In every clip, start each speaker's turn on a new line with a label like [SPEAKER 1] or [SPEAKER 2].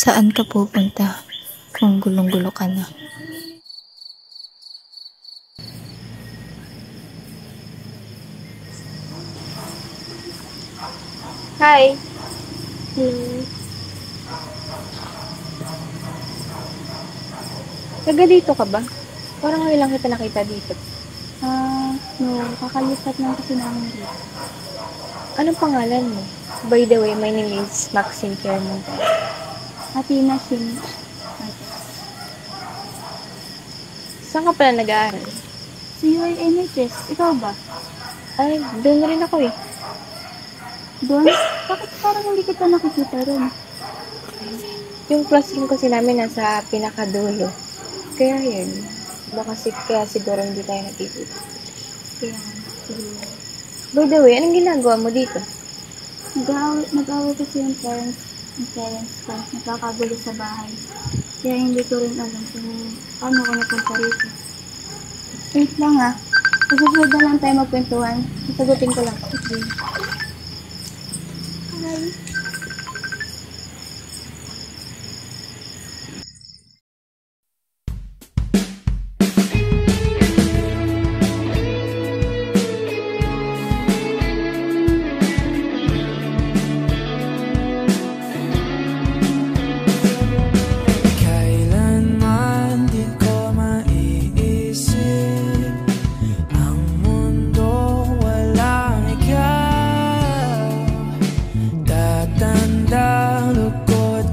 [SPEAKER 1] Saan ka pupunta kung gulong-gulo ka na?
[SPEAKER 2] Hi. Taga dito ka ba? Parang ngayon lang kita nakita dito.
[SPEAKER 3] No, kakalipat lang kasi namin dito.
[SPEAKER 2] Anong pangalan mo? By the way, my name is Maxine Piermonte.
[SPEAKER 3] Athena Shin.
[SPEAKER 2] Saan ka pala nag-aaral?
[SPEAKER 3] Sa UINHS, ikaw ba?
[SPEAKER 2] Ay, doon rin ako eh.
[SPEAKER 3] Doon? Bakit parang hindi kita nakikita rin?
[SPEAKER 2] Yung classroom kasi namin nasa pinakadulo. Kaya yun. Kaya siguro hindi tayo nakikita.
[SPEAKER 3] Kaya, siguro.
[SPEAKER 2] By the way, anong ginagawa mo dito?
[SPEAKER 3] Nag-away kasi yung parents ko. Nagkakagulo sa bahay. Kaya hindi ko rin alam kung paano ko napunta rito. Wait lang ha. Masusunod na lang tayo magkwentuhan. Sasagutin ko lang. Okay. Hi.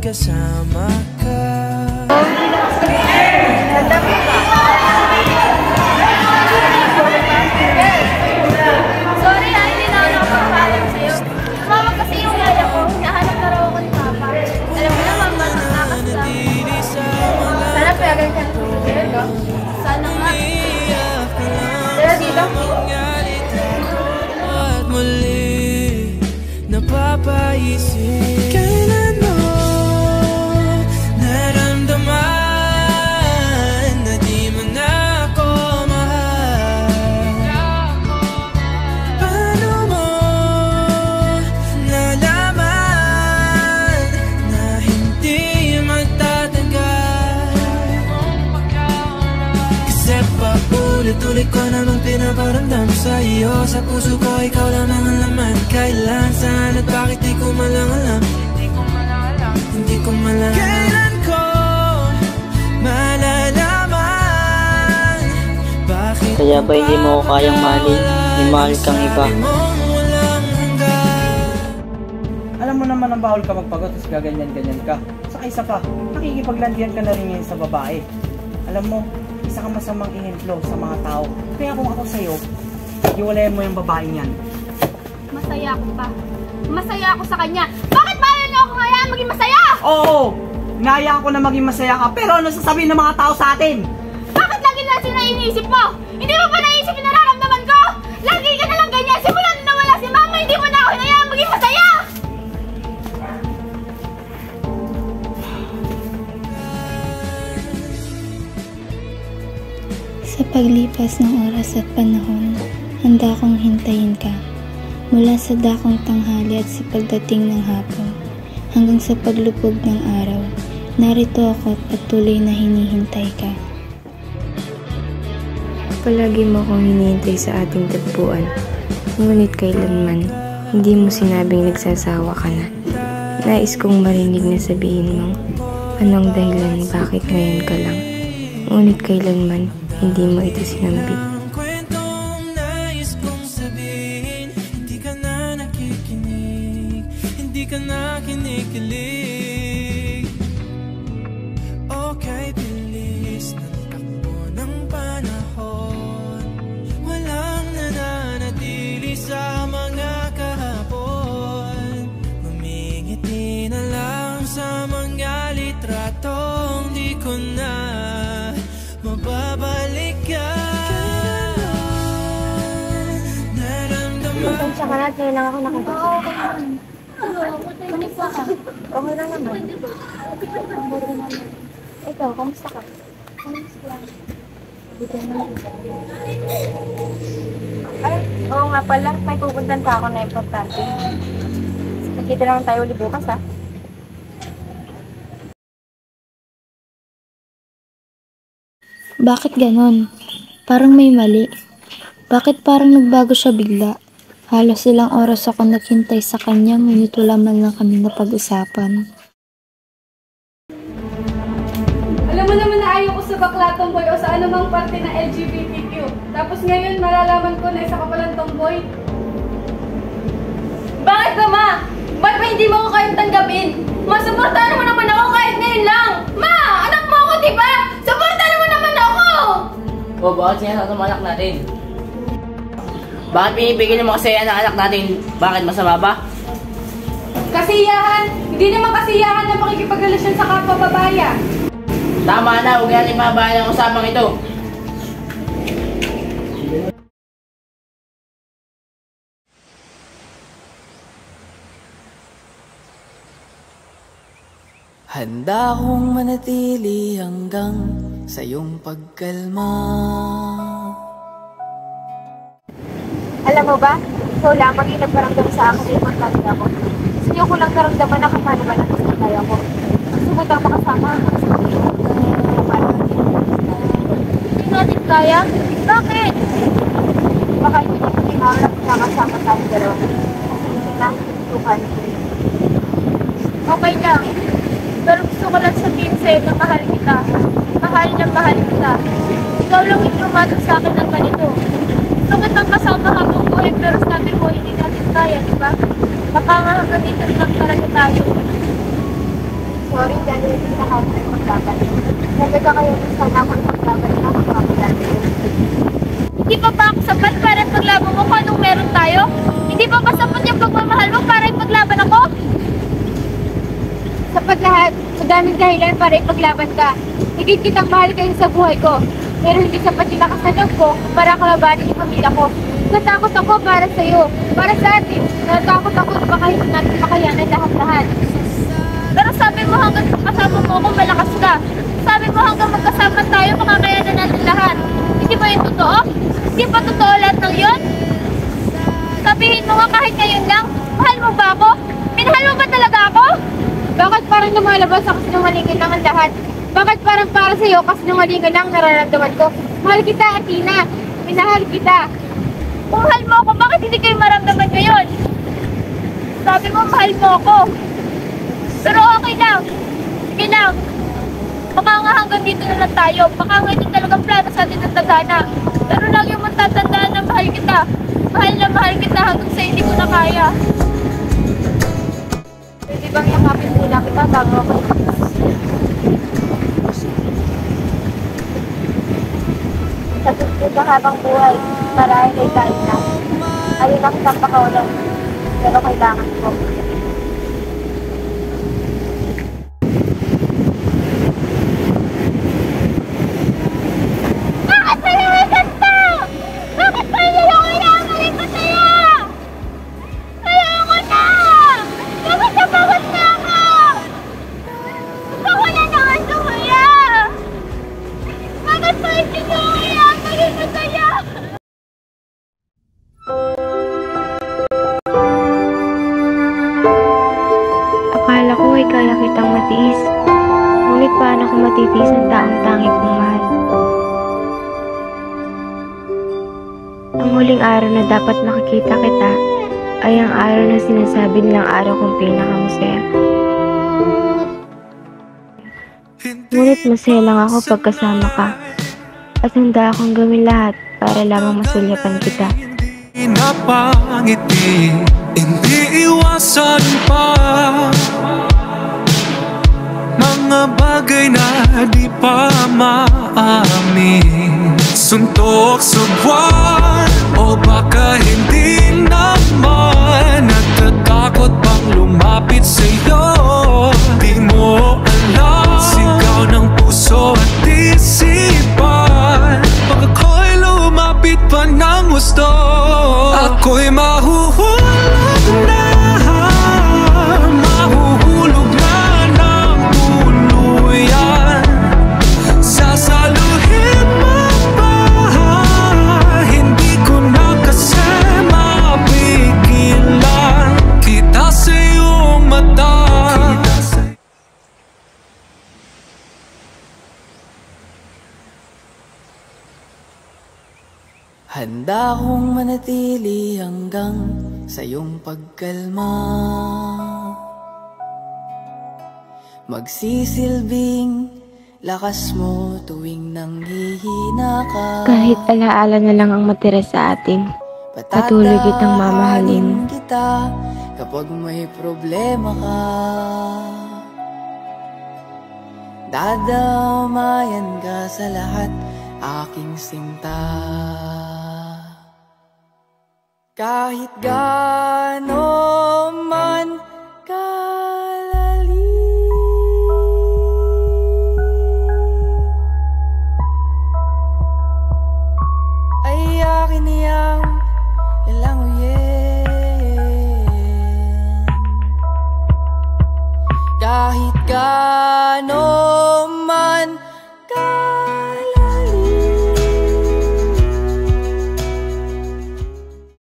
[SPEAKER 4] Kasama ka.
[SPEAKER 3] Sorry hindi na ako nakapagpaalam sa'yo. Tumawag kasi yung yaya ko. Hinahanap na raw ako ni Papa. Alam mo naman, malakas lang. Sana pwede ka na. Sana nga. Tara dito.
[SPEAKER 4] At muli napapaisip. Tuloy ko namang pinaparamdam sa iyo. Sa puso ko ikaw lamang ang laman. Kailan, saan at bakit di ko malang alam. Hindi ko malang kailan ko malalaman. Bakit
[SPEAKER 5] kaya ba hindi mo ko kayang mahalin? May mahal kang iba.
[SPEAKER 6] Alam mo naman ang bawal ka magpagod tapos gaganyan-ganyan ka. Saka isa pa, nakikipaglandian ka na rin ngayon sa babae. Alam mo, isa ka masamang ihemplo sa mga tao. Kaya kung ako sa'yo, iwalayan mo yung babaeng yan.
[SPEAKER 3] Masaya ako pa. Masaya ako sa kanya. Bakit ba yun ako hayaan maging masaya?
[SPEAKER 6] Oo! Naya ko na maging masaya ka, pero ano sasabihin ng mga tao sa atin?
[SPEAKER 3] Bakit lagi na sila iniisip mo? Hindi mo ba naisip yung nararamdaman ko? Lagi ka na lang ganyan. Simula na nawala si Mama, hindi mo na ako hinayaan maging masaya!
[SPEAKER 1] Sa paglipas ng oras at panahon, handa kong hintayin ka. Mula sa dakong tanghali at sa pagdating ng hapon, hanggang sa paglubog ng araw, narito ako at patuloy na hinihintay ka.
[SPEAKER 2] Palagi mo akong hinihintay sa ating tagpuan. Ngunit kailanman, hindi mo sinabing nagsasawa ka na. Nais kong marinig na sabihin mong, anong dahilan bakit ngayon ka lang. Ngunit kailanman, hindi mo ito sinambit.
[SPEAKER 4] Kwentong nais kong sabihin, hindi ka na nakikinig, hindi ka na kinikilig. Okay, bilis ng takbo ng panahon, walang nananatili sa mga kahapon. Ngumingiti na lang sa mga litratong di ko na mababalik ka.
[SPEAKER 2] Kung siya ka na, ngayon lang ako nakabasa.
[SPEAKER 3] Kamusta ka?
[SPEAKER 2] Okay lang naman. Ikaw, kamusta ka?
[SPEAKER 3] Kamusta?
[SPEAKER 2] Buti naman. Ay, oo nga pala. May pupuntan pa ako na importante. Nakita naman tayo ulit bukas, ha?
[SPEAKER 1] Bakit ganon? Parang may mali. Bakit parang nagbago siya bigla? Halos ilang oras ako naghintay sa kanya, ngunit wala man lang kami napag-usapan.
[SPEAKER 7] Alam mo naman na ayaw ko sa bakla tomboy o sa anumang parte ng LGBTQ. Tapos ngayon, malalaman ko na isa ka palang tomboy. Bakit ka, Ma? Ba't ba hindi mo ko kayang tanggapin? Ma, supportahan mo naman ako kahit ngayon lang! Ma! Anak mo ako, diba? Supportahan mo naman ako!
[SPEAKER 8] O, bakit sinasama ng anak natin? Bakit pinipigil mo kasi ang anak natin? Bakit masama ba?
[SPEAKER 7] Kasiyahan! Hindi naman kasiyahan na makikipagrelasyon sa kapwa babaya.
[SPEAKER 8] Tama na, huwag natin mabahan ang usapang ito.
[SPEAKER 4] Handa akong manatili hanggang sa iyong pagkalma.
[SPEAKER 3] Alam mo ba, ikaw lamang yung nagparamdam sa akin na importante ako. Gusto niyo ko lang naramdaman na kapanaman ang kaya ko. Gusto mo daw makasama ako sa kanya. Hindi natin kaya? Bakit? Baka hindi natin tinawag na kasama tayo dalawa. Kasi hindi na tukan. Okay lang. Pero gusto ko lang sabihin sa'yo na mahal kita. Mahal na mahal kita. Ikaw lang yung tumatag sa akin ng ganito. Gusto kitang kasama habang buhay pero sabi mo hindi natin kaya, di ba? Baka nga hanggang dito lang talaga tayo. Sorry, dahil hindi na kaya tayo maglaban. Sabi ka kayo sana ako maglaban na maglaban. Hindi pa ba ako sapat para maglaban mo kung anong meron tayo? Hindi pa ba sapat yung pagmamahal mo para ipaglaban ako? Sapat lahat, sa daming dahilan para ipaglaban ka. Higit kitang mahal kayo sa buhay ko. Pero hindi sapat yung nakasanog ko para kalabanin yung pamilya ko. Natakot ako para sa'yo, para sa atin. Natakot ako na baka hindi natin makayanan lahat-lahat. Pero sabi mo hanggang kasama mo ako, malakas ka. Sabi mo hanggang magkasama tayo, makakayanan natin lahat. Hindi ba yun totoo? Hindi ba totoo lahat ng yun? Sabihin mo nga kahit ngayon lang, mahal mo ba ako? Minahal mo ba talaga ako? Bakit parang lumalabas ako sinungalingan lang ang lahat? Bakit parang para sa'yo kasi sinungalingan lang nararamdaman ko? Mahal kita, Athena. Minahal kita. Kung mahal mo ako, bakit hindi kayo maramdaman ngayon? Sabi mo, mahal mo ako. Pero okay lang. Sige lang. Baka nga hanggang dito na lang tayo. Baka nga ito talagang plano sa atin ng tadhana. Pero lagi mo matatandaan na mahal kita. Mahal na mahal kita hanggang sa hindi ko na kaya. Pwede bang yakapin muna kita bago ako? Sa susunod na habang buhay, marahil ay kain na. Ayun lang kitang pakawalan. Pero kailangan ko. Bakit pa yung ganito? Bakit pa yung kailangan ko sa'yo? Ayoko na! Bakit napawat na ako? Gusto ko na naman sumuya! Bakit pa hindi ko kailangan ko sa'yo?
[SPEAKER 2] Akala ko ay kaya kitang matiis. Ngunit paano ko matitiis ang taong tangi kong mahal? Ang huling araw na dapat makikita kita ay ang araw na sinasabi nilang araw kong pinakamasaya. Ngunit masaya lang ako pagkasama ka at handa akong gawin lahat para lamang masulyapan kita.
[SPEAKER 4] Hindi napangiti, hindi iwasan pa mga bagay na di pa maamin. Suntok sa buwan o baka hindi naman. Natatakot bang lumapit sa'yo? Di mo alam, sigaw ng puso at isipan. Pag ako'y lumapit pa ng gusto, ako'y mahuhulog na. Mahuhulog na ng tuluyan. Sasaluhin mo ba? Handa kong manatili hanggang sa iyong pagkalma, magsisilbing lakas mo tuwing nanghihina ka.
[SPEAKER 2] Kahit alaala na lang ang matira sa atin, patuloy kitang mamahalin
[SPEAKER 4] kita kapag may problema ka. Dadamayan ka sa lahat, aking sinta. Kahit gaano man kalalim ay akin niyang lalanguyin. Kahit gaano